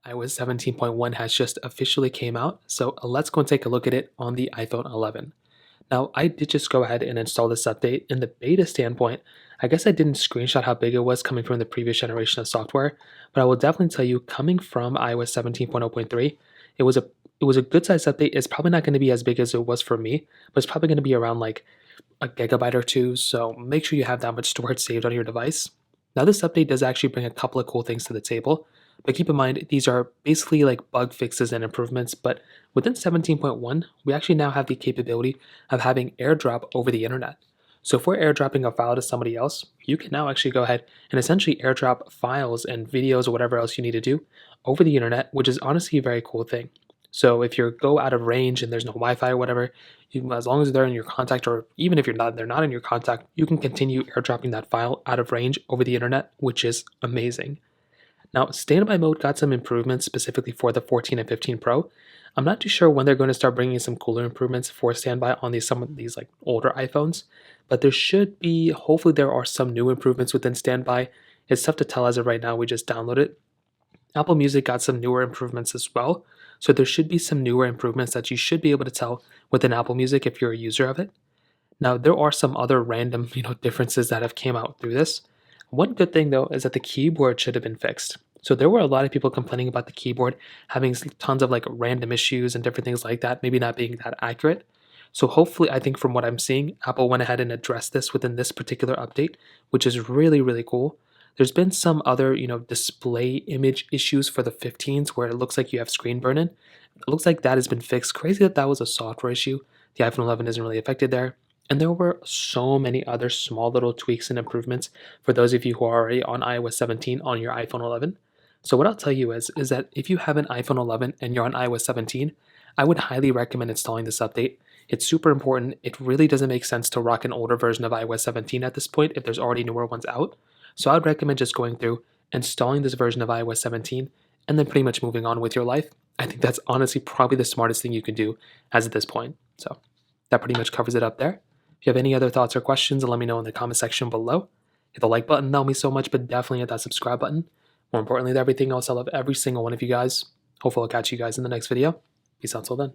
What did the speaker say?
iOS 17.1 has just officially came out, so let's go and take a look at it on the iPhone 11. Now, I did just go ahead and install this update. In the beta standpoint, I guess I didn't screenshot how big it was coming from the previous generation of software, but I will definitely tell you, coming from iOS 17.0.3, it was a it was a good sized update. It's probably not going to be as big as it was for me, but it's probably going to be around like a gigabyte or two. So make sure you have that much storage saved on your device. Now, this update does actually bring a couple of cool things to the table, but keep in mind these are basically like bug fixes and improvements. But within 17.1, we actually now have the capability of having AirDrop over the internet. So if we're airdropping a file to somebody else, you can now actually go ahead and essentially airdrop files and videos or whatever else you need to do over the internet, which is honestly a very cool thing. So if you go out of range and there's no Wi-Fi or whatever, as long as they're in your contact, or even if they're not in your contact, you can continue airdropping that file out of range over the internet, which is amazing. Now, standby mode got some improvements specifically for the 14 and 15 Pro. I'm not too sure when they're going to start bringing some cooler improvements for standby on some of these like older iPhones, but there should be. Hopefully, there are some new improvements within standby. It's tough to tell as of right now. We just downloaded it. Apple Music got some newer improvements as well. So there should be some newer improvements that you should be able to tell within Apple Music if you're a user of it. Now, there are some other random, differences that have came out through this. One good thing though is that the keyboard should have been fixed. So there were a lot of people complaining about the keyboard having tons of like random issues and different things like that, maybe not being that accurate. So hopefully, I think from what I'm seeing, Apple went ahead and addressed this within this particular update, which is really, really cool. There's been some other, display image issues for the 15s where it looks like you have screen burn-in. It looks like that has been fixed. Crazy that that was a software issue. The iPhone 11 isn't really affected there. And there were so many other small little tweaks and improvements for those of you who are already on iOS 17 on your iPhone 11. So what I'll tell you is that if you have an iPhone 11 and you're on iOS 17, I would highly recommend installing this update. It's super important. It really doesn't make sense to rock an older version of iOS 17 at this point if there's already newer ones out. So I would recommend just going through, installing this version of iOS 17, and then pretty much moving on with your life. I think that's honestly probably the smartest thing you can do as at this point. So that pretty much covers it up there. If you have any other thoughts or questions, let me know in the comment section below. Hit the like button, that will mean so much, but definitely hit that subscribe button. More importantly than everything else, I love every single one of you guys. Hopefully I'll catch you guys in the next video. Peace out till then.